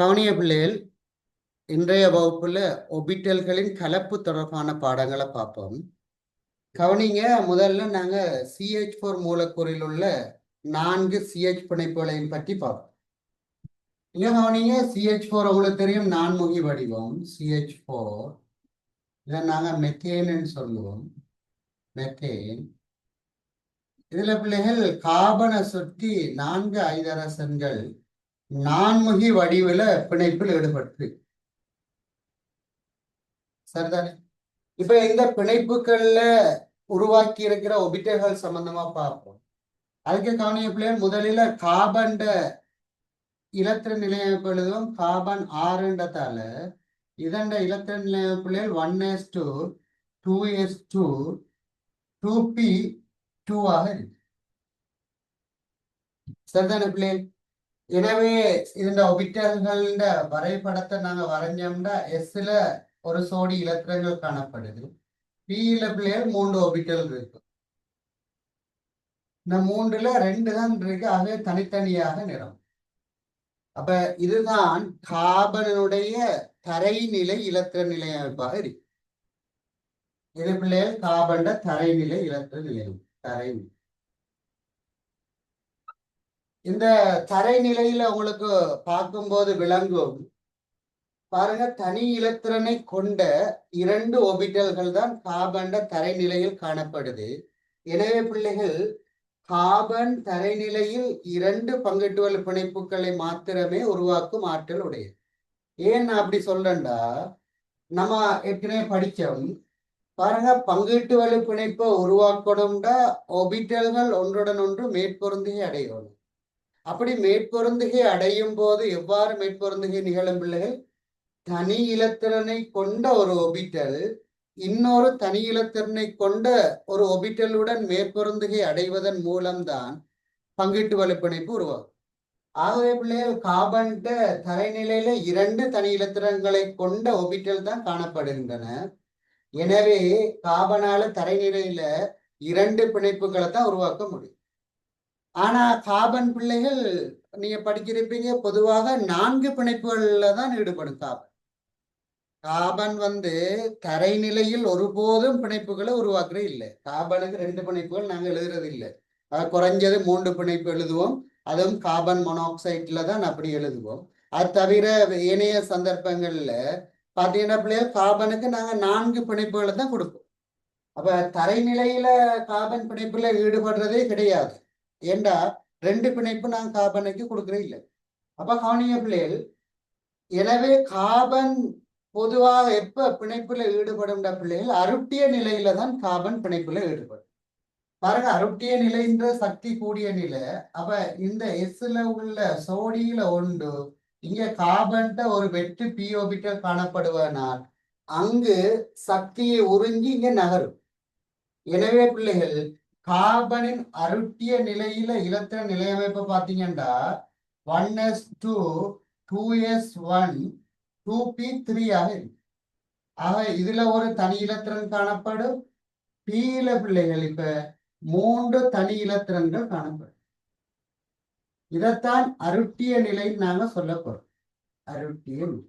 கவனிய பிள்ளைகள், இன்றைய வகுப்புல ஒபிட்டல்களின் கலப்பு தொடர்பான பாடங்களை பார்ப்போம். கவனிங்க, முதல்ல நாங்க CH4 மூலக்கூறில் உள்ள 4 CH பிணைப்புகளையும் பற்றி பார்ப்போம். இங்க கவனிங்க, CH4 உங்களுக்கு தெரியும், நான்முகி வடிவம் CH4. இதை நாங்க மெத்தேன் சொல்லுவோம், மெத்தேன். இதுல பிள்ளைகள் கார்பனை சுற்றி 4 ஐதரசன்கள் நான்முகி வடிவில பிணைப்பில் ஈடுபட்டு சரிதானே. இப்ப இந்த பிணைப்புகள்ல உருவாக்கி இருக்கிற ஒபிட்டல்கள் சம்பந்தமா பார்ப்போம். அதுக்கு கவனிய பிள்ளைகள், முதலில் கார்பன் இலத்திர நிலையமைப்பு எழுதுவோம். கார்பன் 6ன்றதால இதண்ட இலத்திர நிலையமைப்பு பிள்ளைகள் 1s2 2s2 2p2 ஆக இருக்கு. சரிதானே பிள்ளைகள். எனவே இந்த ஒபிட்டல்கள வரைபடத்தை நாங்க வரைஞ்சோம்னா எஸ்ல ஒரு சோடி இலத்திரங்கள் காணப்படுது. பியில பிள்ளைகள் 3 ஒபிட்டல் இருக்கு. இந்த 3ல 2 தான் இருக்கு, ஆகவே தனித்தனியாக நிறம். அப்ப இதுதான் கார்பனுடைய தரைநிலை இலத்திர நிலையமைப்பாக இருக்கு. இது பிள்ளைகள் கார்பன் தரைநிலை இலத்திர நிலையம். தரைநிலை இந்த தரைநிலையில உங்களுக்கு பார்க்கும்போது விளங்கும் பாருங்க, தனி இலத்திரனை கொண்ட 2 ஒபிட்டல்கள் தான் கார்பன் தரைநிலையில் காணப்படுது. எனவே பிள்ளைகள், கார்பன் தரைநிலையில் 2 பங்கீட்டுவல் பிணைப்புகளை மாத்திரமே உருவாக்கும் ஆற்றல் உடையது. ஏன் நான் அப்படி சொல்றேன்டா, நம்ம ஏற்கனவே படிச்சோம் பாருங்க, பங்கீட்டு வலு பிணைப்பை உருவாக்கணும்டா ஒபிட்டல்கள் ஒன்றுடன் ஒன்று மேற்பொருந்துகை அடையணும். அப்படி மேற்பொருந்துகை அடையும் போது எவ்வாறு மேற்பொருந்துகை நிகழும் பிள்ளைகள்? தனி இலத்திரனை கொண்ட ஒரு ஒபிட்டல் இன்னொரு தனி இலத்திரனை கொண்ட ஒரு ஒபிட்டலுடன் மேற்பொருந்துகை அடைவதன் மூலம்தான் பங்கீட்டு வலு பிணைப்பு உருவாகும். ஆகவே பிள்ளைகள், கார்பன் தரைநிலையில 2 தனி இலத்திரங்களை கொண்ட ஒபிட்டல் தான் காணப்படுகின்றன. எனவே கார்பனால தரைநிலையில 2 பிணைப்புகளை தான் உருவாக்க முடியும். ஆனா கார்பன் பிள்ளைகள், நீங்க படிச்சிருப்பீங்க, பொதுவாக 4 பிணைப்புகள்ல தான் ஈடுபடும் கார்பன். கார்பன் தரைநிலையில் ஒருபோதும் பிணைப்புகளை உருவாக்குறது இல்லை. கார்பனுக்கு 2 பிணைப்புகள் நாங்க எழுதுறது இல்லை. குறைஞ்சது 3 பிணைப்பு எழுதுவோம். அதுவும் கார்பன் மோனாக்சைட்ல தான் அப்படி எழுதுவோம். அது தவிர ஏனைய சந்தர்ப்பங்கள்ல பாத்தீங்கன்னா பிள்ளைகள், கார்பனுக்கு நாங்க 4 பிணைப்புகளை தான் கொடுப்போம். அப்ப தரைநிலையில கார்பன் பிணைப்புல ஈடுபடுறதே கிடையாது. ஏண்டா 2 பிணைப்பு நாங்க கார்பனுக்கு கொடுக்கறே இல்லை. அப்ப கவனிய பிள்ளைகள், எனவே கார்பன் பொதுவாக எப்ப பிணைப்புல ஈடுபடும் பிள்ளைகள், அருட்டிய நிலையில தான் கார்பன் பிணைப்புல ஈடுபடும். பாருங்க, அருட்டிய நிலைன்ற சக்தி கூடிய நிலை. அப்ப இந்த எஸ்ல உள்ள சோடியில ஒன்று இங்க கார்பன் ஒரு வெற்று பி ஆர்பிட்டல் காணப்படுவதனால் அங்கு சக்தியை உறிஞ்சி இங்க நகரும். எனவே பிள்ளைகள், கார்பனின் அருட்டிய நிலையில இலத்திர நிலையமைப்பு பார்த்தீங்கன்னா 1s2 2s1 2p3 ஆக இருக்கு. ஆக இதுல ஒரு தனி இலத்திரன் காணப்படும். பியில பிள்ளைகள் இப்ப 3 தனி இலத்திரன்கள் காணப்படும். இதைத்தான் அருட்டிய நிலை நாங்க சொல்ல போறோம். அருட்டிய நிலை.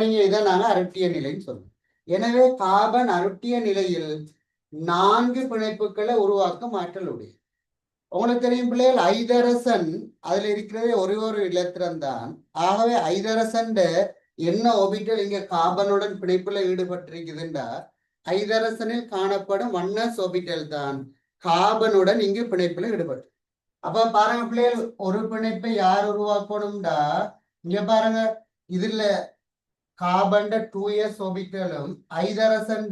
நீங்க இதை நாங்க அருட்டிய நிலைன்னு சொல்றோம். எனவே கார்பன் அருட்டிய நிலையில் 4 பிணைப்புகளை உருவாக்கும் ஆற்றல் உடையது. உங்களுக்கு தெரியும் பிள்ளைகள், ஐதரசன் அதுல இருக்கிறதே ஒரு இலத்திரன் தான். ஆகவே ஐதரசன் என்ன ஒபிட்டல் இங்க கார்பனுடன் பிணைப்புல ஈடுபட்டிருக்குதுண்டா, ஐதரசனில் காணப்படும் 1s ஒபிட்டல் தான் கார்பனுடன் இங்கு பிணைப்புல ஈடுபட்டு. அப்ப பாருங்க பிள்ளைகள், ஒரு பிணைப்பை யார் உருவாக்கணும்டா, இங்க பாருங்க, இதுல கார்பன் 2s ஒபிட்டலும் ஐதரசன்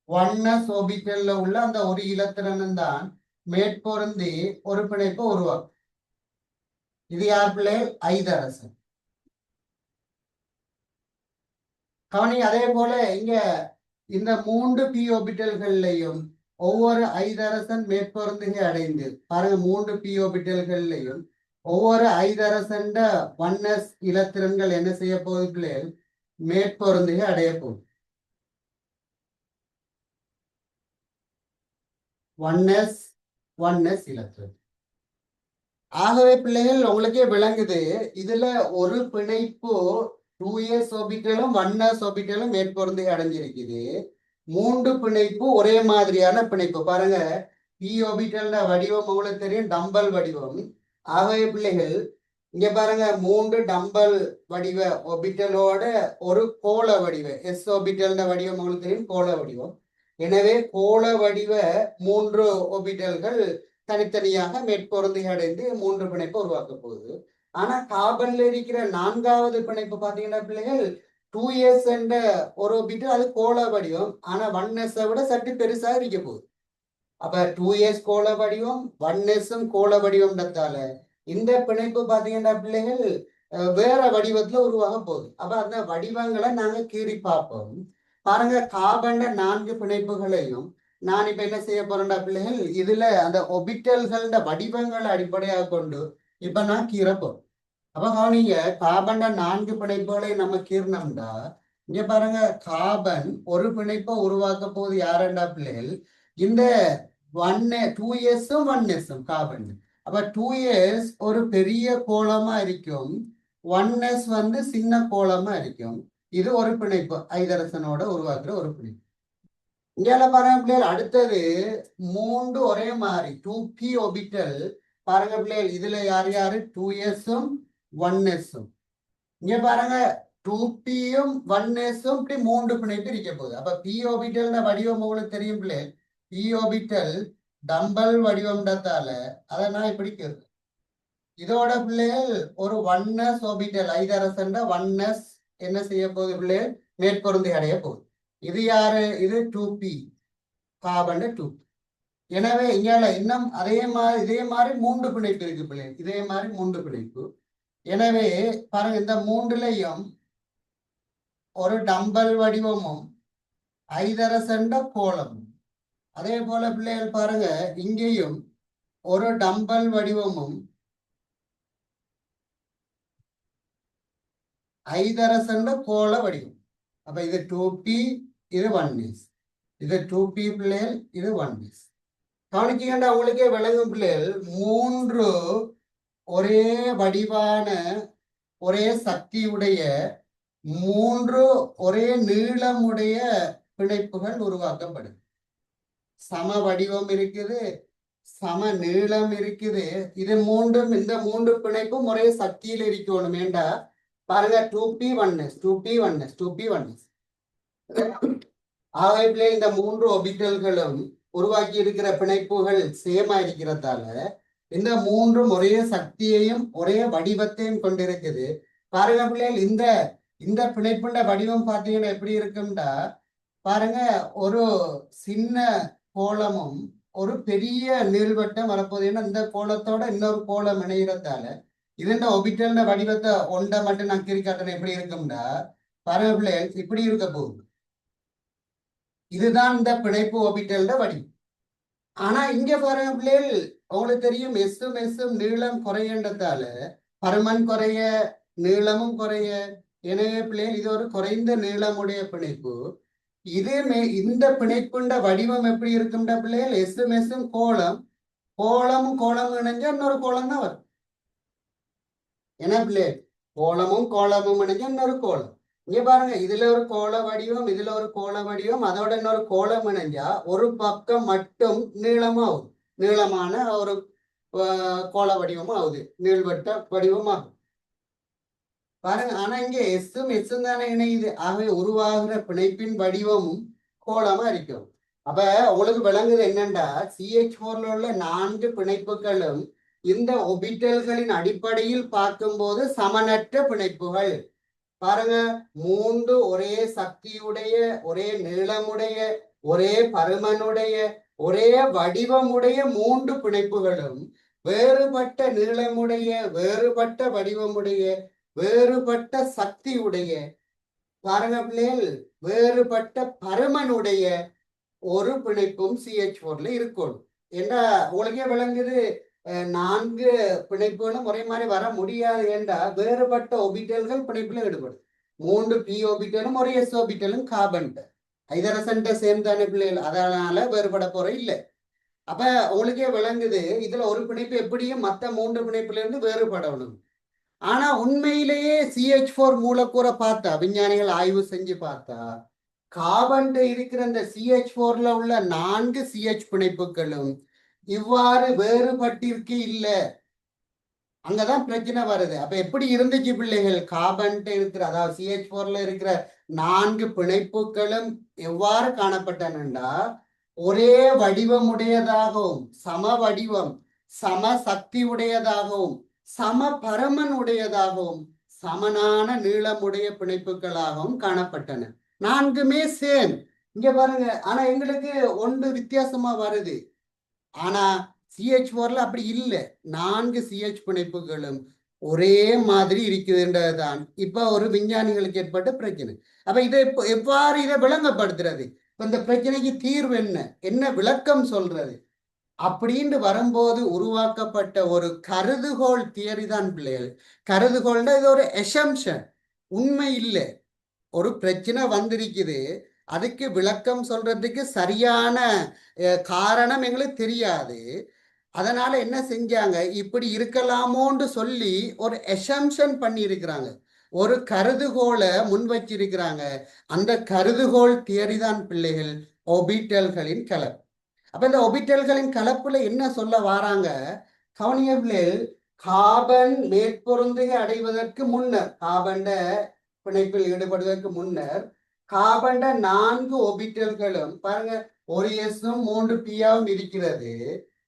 1s ஒபிட்டல்ல உள்ள அந்த ஒரு இலத்திரனும் தான் மேற்பொருந்தி ஒரு பிணைப்பை உருவாக்கும். இது யார் பிள்ளைகள்? ஐதரசன். கவனி, அதே போல இங்க இந்த 3 பி ஆர்பிட்டல்கள்லையும் ஒவ்வொரு ஐதரசன் மேற்பொருந்துகை அடைந்து பாருங்க, 3 பி ஆர்பிட்டல்கள்லையும் ஒவ்வொரு ஐதரசன் 1s இலத்திரன்கள் என்ன செய்ய போகுது பிள்ளைகள்? மேற்பொருந்துகை அடைய போகுது. 1s இலத்திரன். ஆகவே பிள்ளைகள் உங்களுக்கே விளங்குது, இதுல ஒரு பிணைப்பு 2s ஆர்பிட்டலும் 1s ஆர்பிட்டலும் மேற்பொருந்தி அடைஞ்சிருக்குது. 3 பிணைப்பு ஒரே மாதிரியான பிணைப்பு. பாருங்க, p ஆர்பிட்டல் வடிவம் உங்களுக்கு தெரியும், டம்பல் வடிவம். ஆகவே பிள்ளைகள் இங்க பாருங்க, 3 டம்பல் வடிவ ஆர்பிட்டலோட ஒரு கோள வடிவ s ஆர்பிட்டல் வடிவம் உங்களுக்கு தெரியும், கோள வடிவம். எனவே கோள வடிவ 3 ஆர்பிட்டல்கள் தனித்தனியாக மேற்பொருந்தி அடைந்து 3 பிணைப்பு உருவாக்க போகுது. ஆனா கார்பன்ல இருக்கிற 4வது பிணைப்பு பாத்தீங்கன்னா பிள்ளைகள் 2s என்ற ஒரு ஆர்பிட்டல், அது கோள வடிவம். ஆனா 1s விட சற்று பெருசா இருக்க போகுது. அப்ப 2s கோள வடிவம், 1s கோள வடிவம்ன்றதால இந்த பிணைப்பு பாத்தீங்கன்னா பிள்ளைகள் வேற வடிவத்துல உருவாக போகுது. அப்ப அந்த வடிவங்களை நாங்க கீறி பார்ப்போம். பாருங்க, கார்பன் 4 பிணைப்புகளையும் நான் இப்ப என்ன செய்ய போறேன்டா பிள்ளைகள், இதுல அந்த ஒபிட்டல்கள வடிவங்களை அடிப்படையாக கொண்டு இப்ப நான் கீறப்போம். அப்ப கவனிங்க, கார்பன் 4 பிணைப்புகளை நம்ம கீர்ணம்டா, இங்க பாருங்க, கார்பன் ஒரு பிணைப்பை உருவாக்க போது யாருண்டா பிள்ளைகள், இந்த 2s-ம் 1s-ம் கார்பன். அப்ப 2s ஒரு பெரிய கோளமா இருக்கும், 1s வந்து சின்ன கோளமா இருக்கும். இது ஒரு பிணைப்பு, ஐதரசனோட உருவாக்குற ஒரு பிணைப்பு. இங்க பாருங்க பிள்ளைகள், அடுத்தது 3 ஒரே மாதிரி 2p ஆர்பிட்டல். பாருங்க பிள்ளைகள், இதுல யார் யாரு, 2s-ம் 1s-ம். இங்க பாருங்க, 2p-யும் 1s-ம் இப்படி 3 பிணைப்பு இருக்க போகுது. அப்ப p ஆர்பிட்டல் வடிவம் உங்களுக்கு தெரியும் பிள்ளைகள், p ஆர்பிட்டல் டம்பல் வடிவம்ன்றதால அதை நான் இப்படி கேட்கிறேன். இதோட பிள்ளைகள் ஒரு 1s ஆர்பிட்டல், ஐதரசன் 1s என்ன செய்ய போகுது பிள்ளைகள், மேற்பொருந்தி அடைய போகுது. இது யாரு, இது 2p, கார்பன் 2p. எனவே இங்கால இன்னும் இதே மாதிரி 3 பிணைப்பு இருக்கு பிள்ளைகள், இதே மாதிரி 3 பிணைப்பு. எனவே பாருங்க, இந்த 3லயும் ஒரு டம்பல் வடிவமும் ஐதரசன் கோளமும். அதே போல பிள்ளைகள் பாருங்க, இங்கேயும் ஒரு டம்பல் வடிவமும் ஐதரசன் கோள வடிவம். அப்ப இது 2p, இது 1s. இது 2p பிள்ளைகள், இது 1s. கவனிக்கீங்கண்டா, உங்களுக்கே விளங்கும் பிள்ளைகள், 3 ஒரே வடிவான ஒரே சக்தியுடைய 3 ஒரே நீளமுடைய பிணைப்புகள் உருவாக்கப்படுது. சம வடிவம் இருக்குது, சம நீளம் இருக்குது. இது மூன்றும், இந்த 3 பிணைப்பும் ஒரே சக்தியில் இருக்கணும். ஏண்டா பாருங்க, 2p 1s, 2p 1s, 2p 1s. ஆகவே இந்த 3 ஆர்பிட்டல்களும் உருவாக்கி இருக்கிற பிணைப்புகள் சேமா இருக்கிறதால இந்த 3ம் ஒரே சக்தியையும் ஒரே வடிவத்தையும் கொண்டிருக்குது. பாருங்க பிள்ளைகள், இந்த பிணைப்புண்ட வடிவம் பார்த்தீங்கன்னா எப்படி இருக்கும்டா, பாருங்க, ஒரு சின்ன கோளமும் ஒரு பெரிய நீள்வட்டம் வரப்போகுது. ஏன்னா இந்த கோளத்தோட இன்னொரு கோளம் இணைகிறதால இதுண்ட ஒபிட்டல் வடிவத்தை ஒன்றை மட்டும் நான் கிரிக்காட்டுறேன். எப்படி இருக்கும்டா, பாருங்க பிள்ளைகள், இப்படி இருக்க போகுது. இதுதான் இந்த பிணைப்பு ஒபிட்டல் வடிவம். ஆனா இங்க பாருங்க பிள்ளைகள், உங்களுக்கு தெரியும், எஸ்ஸும் நீளம் குறையன்றதால பருமன் குறைய, நீளமும் குறைய. எனவே பிள்ளைகள், இது ஒரு குறைந்த நீளமுடைய பிணைப்பு. இந்த பிணைப்புண்ட வடிவம் எப்படி இருக்கும்டா பிள்ளைகள், எஸ்ஸும் கோளமும் இணைஞ்சா இன்னொரு கோளம் தான் வரும். ஏன்னா பிள்ளைகள், கோளமும் இணைஞ்சா இன்னொரு கோளம். இங்க பாருங்க, இதுல ஒரு கோள வடிவம், இதுல ஒரு கோள வடிவம், அதோட இன்னொரு கோளம் இணைஞ்சா ஒரு பக்கம் மட்டும் நீளமாகும், நீளமான ஒரு கோள வடிவமும் ஆகுது, நீள்வட்ட வடிவமாகும். பாருங்க, ஆனா இங்க எஸ்ஸும் தானே இணையுது. ஆகவே உருவாகிற பிணைப்பின் வடிவமும் கோளமா இருக்கும். அப்ப உங்களுக்கு விளங்குது என்னண்டா, CH4ல உள்ள 4 பிணைப்புகளும் இந்த ஒபிட்டல்களின் அடிப்படையில் பார்க்கும்போது சமனற்ற பிணைப்புகள். பாருங்க, 3 ஒரே சக்தியுடைய, ஒரே நீளமுடைய, ஒரே பருமனுடைய, ஒரே வடிவமுடைய 3 பிணைப்புகளும் வேறுபட்ட நீளமுடைய, வேறுபட்ட வடிவமுடைய, வேறுபட்ட சக்தியுடைய, பாருங்க பிள்ளைகள், வேறுபட்ட பருமனுடைய ஒரு பிணைப்பும் CH4ல இருக்கணும். ஏண்டா உங்களுக்கே விளங்குது, 4 பிணைப்புகளும் ஒரே மாதிரி வர முடியாது. ஏண்டா வேறுபட்ட ஒபிட்டல்கள் பிணைப்புல ஈடுபடும். 3 p ஆர்பிட்டலும் ஒரு s ஆர்பிட்டலும் கார்பன் ஐதரசன் சேர்ந்தான பிள்ளைகள், அதனால வேறுபட போற இல்லை. அப்ப உங்களுக்கே விளங்குது இதுல ஒரு பிணைப்பு எப்படியும் மற்ற 3 பிணைப்புல இருந்து வேறுபடணும். ஆனா உண்மையிலேயே CH4 மூலக்கூறை பார்த்தா, விஞ்ஞானிகள் ஆய்வு செஞ்சு பார்த்தா, கார்பன் இருக்கிற இந்த CH4ல உள்ள 4 CH பிணைப்புகளும் இவ்வாறு வேறுபட்டிருக்கு இல்ல. அங்கதான் பிரச்சனை வருது. அப்ப எப்படி இருந்துச்சு பிள்ளைகள்? கார்பன் இருக்கிற, அதாவது CH4ல இருக்கிற 4 பிணைப்புகளும் எவ்வாறு காணப்பட்டனண்டா, ஒரே வடிவமுடையதாகவும், சம வடிவம், சம சக்தி உடையதாகவும், சம பருமன் உடையதாகவும், சமனான நீளமுடைய பிணைப்புகளாகவும் காணப்பட்டன. 4மே சேம். இங்க பாருங்க. ஆனா எங்களுக்கு ஒன்று வித்தியாசமா வருது. ஆனா CH4ல அப்படி இல்லை. 4 CH பிணைப்புகளும் ஒரே மாதிரி இருக்குதுன்றதுதான் இப்ப ஒரு விஞ்ஞானிகளுக்கு ஏற்பட்ட பிரச்சனை. அப்ப இதை எவ்வாறு இதை விளங்கப்படுத்துறது? இப்ப இந்த பிரச்சனைக்கு தீர்வு என்ன, என்ன விளக்கம் சொல்றது அப்படின்னு வரும்போது உருவாக்கப்பட்ட ஒரு கருதுகோள் தியரி தான் பிள்ளைகள். கருதுகோள்னா இது ஒரு எசம்ஷன், உண்மை இல்லை. ஒரு பிரச்சனை வந்திருக்குது, அதுக்கு விளக்கம் சொல்றதுக்கு சரியான காரணம் எங்களுக்கு தெரியாது. அதனால என்ன செஞ்சாங்க, இப்படி இருக்கலாமோன்னு சொல்லி ஒரு எசம்ஷன் பண்ணி இருக்கிறாங்க, ஒரு கருதுகோளை முன் வச்சிருக்கிறாங்க. அந்த கருதுகோள் தியரி தான் பிள்ளைகள் ஒபிட்டல்களின் கலப்பு. அப்ப இந்த ஒபிட்டல்களின் கலப்புல என்ன சொல்ல வாராங்க, கவனியபிள். கார்பன் மேற்பொருந்துகை அடைவதற்கு முன்னர், கார்பன் பிணைப்பில் ஈடுபடுவதற்கு முன்னர் கார்பன் 4 ஒபிட்டல்களும் பாருங்க, ஒரு எஸ்ஸும் 3 பியாவும் இருக்கிறது.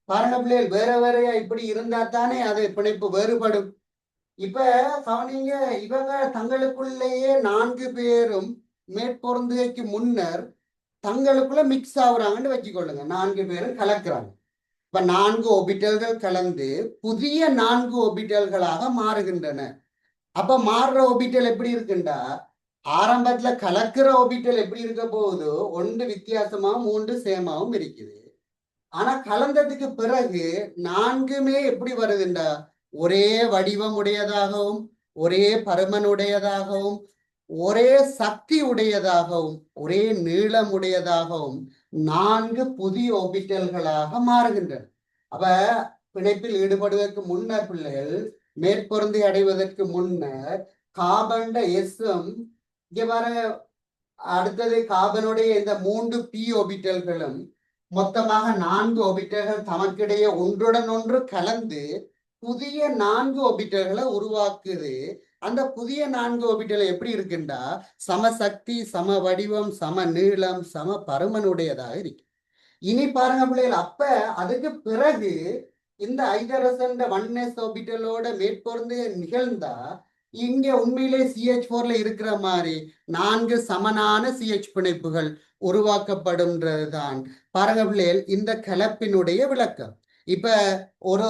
பாருங்க பிள்ளைகள், வேற வேறையா இப்படி இருந்தா தானே அது பிணைப்பு வேறுபடும். இப்ப கவனிங்க, இவங்க தங்களுக்குள்ளேயே 4 பேரும் மேற்பொருந்துகைக்கு முன்னர் தங்களுக்குள்ள மிக்ஸ் ஆகுறாங்கன்னு வச்சுக்கொள்ளுங்க. 4 பேரும் கலக்குறாங்க. இப்ப 4 ஒபிட்டல்கள் கலந்து புதிய 4 ஒபிட்டல்களாக மாறுகின்றன. அப்ப மாறுற ஒபிட்டல் எப்படி இருக்குண்டா, ஆரம்பத்துல கலக்கிற ஒபிட்டல் எப்படி இருக்க போகுதோ ஒன்று வித்தியாசமாகவும் 3 சேமாவும் இருக்குது. ஆனா கலந்ததுக்கு பிறகு 4மே எப்படி வருதுண்டா, ஒரே வடிவம் உடையதாகவும், ஒரே பருமன் உடையதாகவும், ஒரே சக்தி உடையதாகவும், ஒரே நீளம் உடையதாகவும் 4 புதிய ஒபிட்டல்களாக மாறுகின்றன. அப்ப பிணைப்பில் ஈடுபடுவதற்கு முன்னர் பிள்ளைகள், மேற்பொருந்தி அடைவதற்கு முன்னர் கார்பன் எஸ்ஸும், இங்க வர அடுத்தது கார்பனுடைய இந்த 3 பி ஒபிட்டல்களும் மொத்தமாக 4 ஒபிட்டல்கள் தமக்கிடையே ஒன்றுடன் ஒன்று கலந்து புதிய 4 ஒபிட்டல்களை உருவாக்குது. அந்த புதிய 4 ஒபிட்டல் எப்படி இருக்குண்டா, சமசக்தி, சம வடிவம், சம நீளம், சம பருமனுடையதாக இருக்கு. இனி பாருங்க பிள்ளைகள், அப்ப அதுக்கு பிறகு இந்த ஐதரசன் 1s ஆர்பிட்டலோட மேற்பொருந்து நிகழ்ந்தா இங்க உண்மையிலே CH4ல இருக்கிற மாதிரி 4 சமனான CH பிணைப்புகள் உருவாக்கப்படும்ன்றதுதான் பாருங்க பிள்ளைகள் இந்த கலப்பினுடைய விளக்கம். இப்ப ஒரு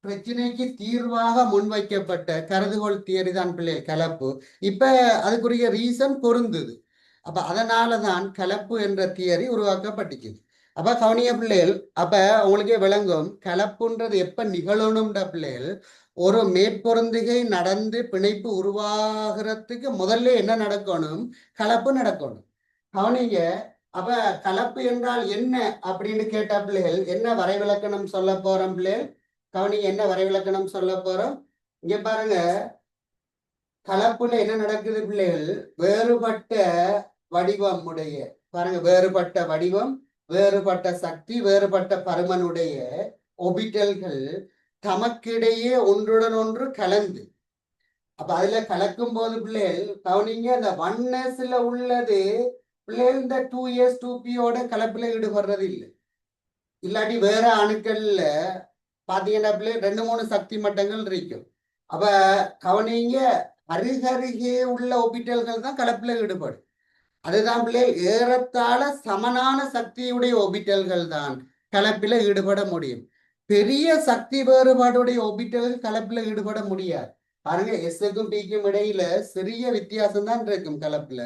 பிரச்சனைக்கு தீர்வாக முன்வைக்கப்பட்ட கருதுகோள் தியரி தான் பிள்ளைகள் கலப்பு. இப்ப அதுக்குரிய ரீசன் பொருந்துது. அப்ப அதனாலதான் கலப்பு என்ற தியரி உருவாக்கப்பட்டுச்சு. அப்ப கவனிய பிள்ளைகள், அப்ப உங்களுக்கே விளங்கும் கலப்புன்றது எப்ப நிகழணும்ன்ற பிள்ளைகள், ஒரு மேற்பொருந்துகை நடந்து பிணைப்பு உருவாகிறதுக்கு முதல்ல என்ன நடக்கணும், கலப்பு நடக்கணும். கவனிங்க, அப்ப கலப்பு என்றால் என்ன அப்படின்னு கேட்ட பிள்ளைகள், என்ன வரைவிலக்கணம் சொல்ல போறோம் பிள்ளைகள்? கவனிங்க, என்ன வரைவிலக்கணம் சொல்ல போறோம்? இங்க பாருங்க, கலப்புல என்ன நடக்குது பிள்ளைகள், வேறுபட்ட வடிவம் உடைய, பாருங்க, வேறுபட்ட வடிவம், வேறுபட்ட சக்தி, வேறுபட்ட பருமனுடைய ஒபிட்டல்கள் தமக்கிடையே ஒன்றுடன் ஒன்று கலந்து, அப்ப அதுல கலக்கும் போது பிள்ளைகள் கவனிங்க, அந்த 1sல உள்ளது பிள்ளைகள் இந்த 2s 2pயோட கலப்புல ஈடுபடுறது இல்லை. இல்லாட்டி வேற அணுக்கள்ல பாத்தீங்கன்னா பிள்ளை 2-3 சக்தி மட்டங்கள் இருக்கும். அப்ப கவனிங்க, அருகருகே உள்ள ஒபிட்டல்கள் தான் கலப்புல ஈடுபடும். அதுதான் பிள்ளை ஏறத்தாழ சமனான சக்தியுடைய ஒபிட்டல்கள் தான் கலப்பில ஈடுபட முடியும். பெரிய சக்தி வேறுபாடுடைய ஒபிட்டல்கள் கலப்புல ஈடுபட முடியாது. பாருங்க, எஸ்க்கும் பிக்கும் இடையில சிறிய வித்தியாசம் தான் இருக்கும் கலப்புல.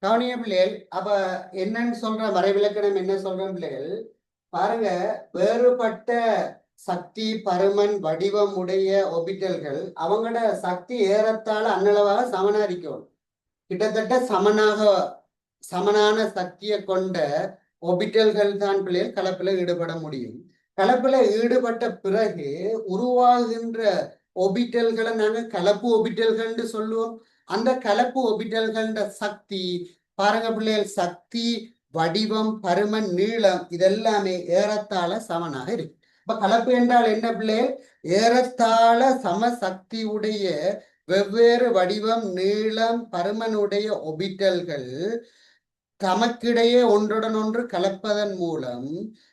கவனிய பிள்ளைகள், அப்ப என்னன்னு சொல்ற வரைவிலக்கணம் என்ன சொல்ற பிள்ளைகள், பாருங்க, வேறுபட்ட சக்தி, பருமன், வடிவம் உடைய ஒபிட்டல்கள் அவங்களோட சக்தி ஏறத்தாழ அன்னளவாக சமனா இருக்கும். கிட்டத்தட்ட சமனான சக்தியை கொண்ட ஒபிட்டல்கள் தான் பிள்ளைகள் கலப்பில ஈடுபட முடியும். கலப்பில ஈடுபட்ட பிறகு உருவாகின்ற ஒபிட்டல்களை நாங்க கலப்பு ஒபிட்டல்கள் சொல்லுவோம். அந்த கலப்பு ஒபிட்டல்கள சக்தி பாருங்க பிள்ளைகள், சக்தி, வடிவம், பருமன், நீளம் இதெல்லாமே ஏறத்தாழ சமனாக இருக்கு. இப்ப கலப்பு என்றால் என்ன பிள்ளைகள்? ஏறத்தாழ சம சக்தியுடைய வெவ்வேறு வடிவம், நீளம், பருமனுடைய ஒபிட்டல்கள் தமக்கிடையே ஒன்றுடன் ஒன்று கலப்பதன் மூலம்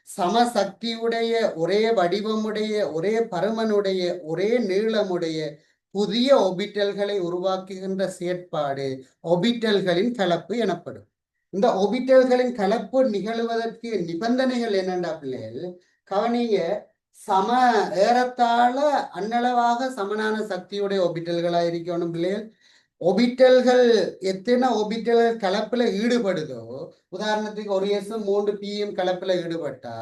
சமசக்தியுடைய, ஒரே வடிவமுடைய, ஒரே பருமனுடைய, ஒரே நீளமுடைய புதிய ஒபிட்டல்களை உருவாக்குகின்ற செயற்பாடு ஒபிட்டல்களின் கலப்பு எனப்படும். இந்த ஒபிட்டல்களின் கலப்பு நிகழ்வதற்கு நிபந்தனைகள் என்னென்றா பிள்ளைகள் கவனிங்க. ஏறத்தாழ அன்னளவாக சமனான சக்தியுடைய ஒபிட்டல்களா இருக்கணும் பிள்ளைகள். ஒபிட்டல்கள் எத்தனை ஒபிட்டல்கள் கலப்புல ஈடுபடுதோ, உதாரணத்துக்கு ஒரு S 3 Pயும் கலப்புல ஈடுபட்டா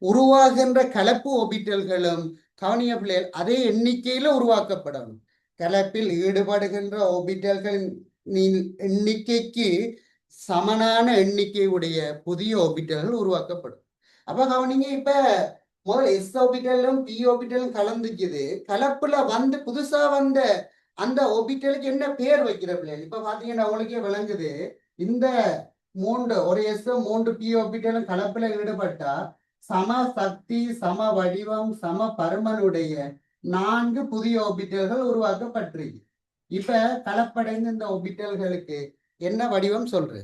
உருவாகின்ற கலப்பு ஒபிட்டல்களும் கவனிய பிள்ளைகள் அதே எண்ணிக்கையில உருவாக்கப்படணும். கலப்பில் ஈடுபடுகின்ற ஒபிட்டல்களின் எண்ணிக்கைக்கு சமனான எண்ணிக்கையுடைய புதிய ஒபிட்டல்கள் உருவாக்கப்படும். அப்ப கவனிங்க, இப்ப முதல்ல S ஒபிட்டலும் P ஒபிட்டலும் கலந்துக்குது. கலப்புல வந்து புதுசா வந்த அந்த ஒபிட்டலுக்கு என்ன பேர் வைக்கிற பிள்ளைகள்? இப்ப பாத்தீங்கன்னா உங்களுக்கே விளங்குது. இந்த ஒரு S 3 P ஒபிட்டலும் கலப்புல ஈடுபட்டா சம சக்தி, சம வடிவம், சம பருமனுடைய 4 புதிய ஒபிட்டல்கள் உருவாக்கப்பட்டிருக்கு. இப்ப கலப்படைந்த இந்த ஒபிட்டல்களுக்கு என்ன வடிவம் சொல்றது?